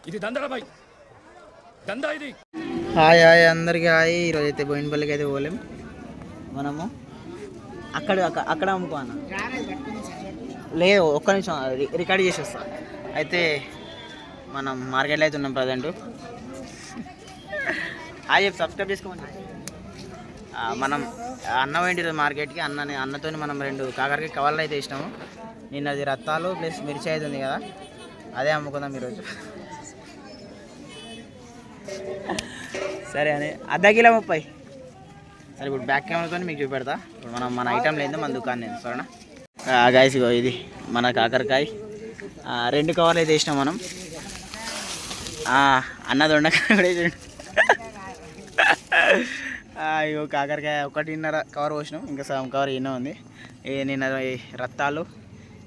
ఇది దందా బాయ్, దందా ఇది. హాయ్ హాయ్ అందరికీ హాయ్. ఈరోజు అయితే బోయినపల్లికి అయితే పోలేం మనము. అక్కడ అక్కడ అమ్ముకో అన్న. లేదు ఒక్క నిమిషం రికార్డ్ చేసి వస్తా. అయితే మనం మార్కెట్లో అయితే ఉన్నాం ప్రజెంట్. హాయ్ చెప్పి సబ్స్క్రైబ్ చేసుకోమని. మనం అన్నం ఏంటి ఈరోజు మార్కెట్కి. అన్నతో మనం 2 కాకరకాయ కవర్లు అయితే ఇచ్చినాము. నిన్నది రత్తాలు ప్లస్ మిర్చి అయితే ఉంది కదా, అదే అమ్ముకుందాం ఈరోజు. సరే అని అర్ధ కిలో 30. సరే ఇప్పుడు బ్యాక్ కెమెరాతో మీకు చూపెడతా. ఇప్పుడు మన ఐటమ్ లేదు మన దుకాణం లేదు, సరేనా గాయస్. ఇగో ఇది మన కాకరకాయ 2 కవర్లు అయితే వేసినాం మనం. అన్నది ఉండకాయ కూడా వేసాడు. ఇగో కాకరకాయ 1.5 కవర్ పోసినాం, ఇంకా సగం కవర్ ఎన్నో ఉంది. నిన్న రత్తాలు,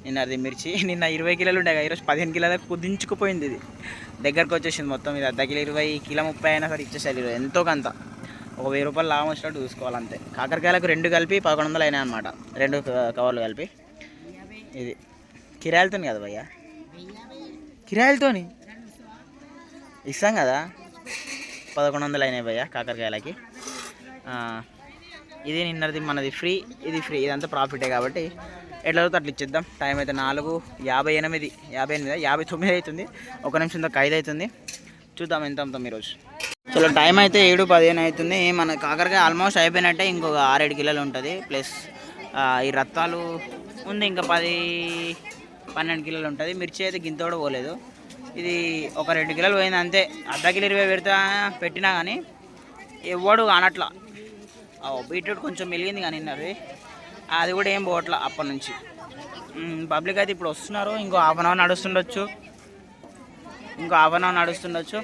నిన్నది మిర్చి. నిన్న 20 కిలోలు ఉంటాయి, ఈరోజు 15 కిలోలకు కుదించుకుపోయింది. ఇది దగ్గరకు వచ్చేసింది మొత్తం. ఇది అర్ధ కిలో 20, కిలో 30 అయినా సరే ఇచ్చేసారు ఈరోజు. ఎంతో కొంత ఒక 1000 రూపాయలు లాభం వచ్చినట్టు చూసుకోవాలంతే. కాకరకాయలకు 2 కలిపి 1100 అయినాయి అనమాట, 2 కవర్లు కలిపి. ఇది కిరాయిలతో కదా భయ్యా, కిరాయిలతోని ఇస్తాం కదా. 1100 అయినాయి భయ్యా కాకరకాయలకి. ఇది నిన్నది మనది ఫ్రీ, ఇది ఫ్రీ, ఇదంతా ప్రాఫిటే కాబట్టి ఎట్లా అవుతుంది అట్లా ఇచ్చేద్దాం. టైం అయితే 4:58, 59 అవుతుంది. 1 నిమిషం దాకా 5 అవుతుంది. చూద్దాం ఎంత అమ్ముతాం ఈరోజు. చలో టైం అయితే 7:15 అవుతుంది. మన కాకరకాయ ఆల్మోస్ట్ అయిపోయినట్టే. ఇంకొక 6-7 కిలోలు ఉంటుంది. ప్లస్ ఈ రత్తాలు ఉంది, ఇంకా 10-12 కిలోలు ఉంటుంది. మిర్చి అయితే గింత కూడా పోలేదు. ఇది ఒక 2 కిలోలు పోయింది అంతే. అర్ధ కిలో 20 పెట్టినా కానీ ఎవడు అనట్లా. బీట్రూట్ కొంచెం మెలిగింది కానీ అది కూడా ఏం పోవట్లా అప్పటి నుంచి. పబ్లిక్ అయితే ఇప్పుడు వస్తున్నారు. ఇంకో హాఫ్ అన్ అవర్ నడుస్తుండొచ్చు,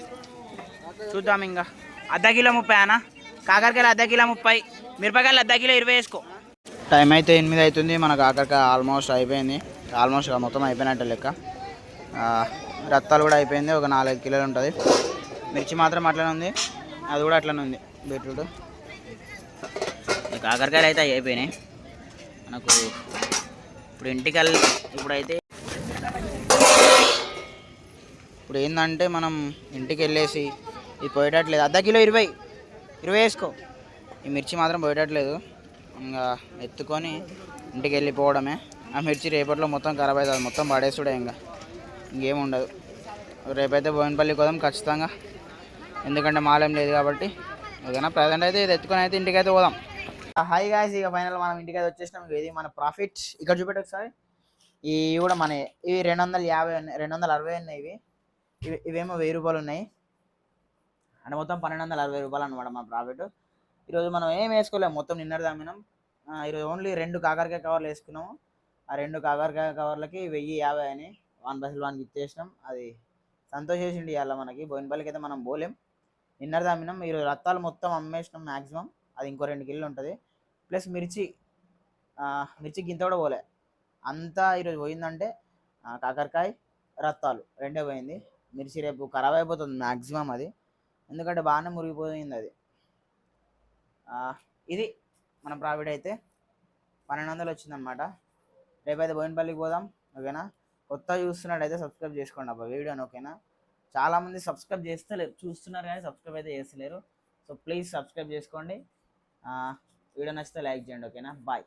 చూద్దాం. ఇంకా అర్ధ కిలో 30 అన్న. కాకరకాయలు అర్ధ కిలో 30, మిరపకాయలు అర్ధ కిలో 20 వేసుకో. టైం అయితే 8 అవుతుంది. మన కాకరకాయ ఆల్మోస్ట్ అయిపోయింది. ఆల్మోస్ట్ మొత్తం అయిపోయినట్టు లెక్క. రత్తాలు కూడా అయిపోయింది, ఒక 4-5 కిలోలు ఉంటుంది. మిర్చి మాత్రం అట్లనే ఉంది, అది కూడా అట్లనే ఉంది. బీట్రూట్, కాకరకాయలు అయితే అయిపోయినాయి మనకు. ఇప్పుడు ఇప్పుడు ఏంటంటే మనం ఇంటికి వెళ్ళేసి ఇది పోయేటట్లేదు. అర్ధ కిలో 20 వేసుకో. ఈ మిర్చి మాత్రం పోయేటట్లేదు. ఇంకా ఎత్తుకొని ఇంటికి వెళ్ళిపోవడమే. ఆ మిర్చి రేపట్లో మొత్తం ఖరాబ్ అవుతుంది, మొత్తం పడేసుడే. ఇంకేముండదు. రేపైతే బోయినపల్లికి పోదాం ఖచ్చితంగా, ఎందుకంటే మాలేం లేదు కాబట్టి. ఓకేనా, ప్రజెంట్ అయితే ఇది ఎత్తుకొని అయితే ఇంటికి అయితే పోదాం. హాయ్ గాయ్స్, ఇక ఫైనల్ మనం ఇంటికి అయితే వచ్చేసినాం. ఇది మన ప్రాఫిట్. ఇక్కడ చూపెట్టు ఒకసారి. ఇవి కూడా మన ఇవి 250 ఉన్నాయి, 260 ఉన్నాయి. ఇవేమో 1000 రూపాయలు ఉన్నాయి. అంటే మొత్తం 1260 రూపాయలు అనమాట మన ప్రాఫిట్. ఈరోజు మనం ఏం వేసుకోలేము, మొత్తం నిన్నటిది అమ్మినాం. ఈరోజు ఓన్లీ 2 కాకరకాయ కవర్లు వేసుకున్నాము. ఆ 2 కాకరకాయ కవర్లకి 1050 అని 1/1 ఇచ్చేసినాం. అది సంతోషేసిండి ఇవాళ మనకి. బోయినపల్లికి అయితే మనం పోలేం, నిన్నటిది అమ్మినాం. ఈరోజు రత్తాలు మొత్తం అమ్మేసినాం మ్యాక్సిమం. అది ఇంకో 2 కిలోలు ఉంటుంది. ప్లస్ మిర్చి గింత కూడా పోలే. అంతా ఈరోజు పోయిందంటే కాకరకాయ, రత్తాలు 2 పోయింది. మిర్చి రేపు ఖరాబ్ అయిపోతుంది మ్యాక్సిమం అది, ఎందుకంటే బాగానే మురిగిపోయింది అది. ఇది మన ప్రాఫిట్ అయితే 1200 వచ్చిందనమాట. రేపైతే బోయినపల్లికి పోదాం. ఓకేనా, కొత్త చూస్తున్నట్టయితే సబ్స్క్రైబ్ చేసుకోండి అబ్బా వీడియోని. ఓకేనా, చాలామంది సబ్స్క్రైబ్ చేస్తలేరు, చూస్తున్నారు కానీ సబ్స్క్రైబ్ అయితే చేస్తలేరు. సో ప్లీజ్ సబ్స్క్రైబ్ చేసుకోండి. వీడియో నచ్చితే లైక్ చేయండి. ఓకేనా, బాయ్.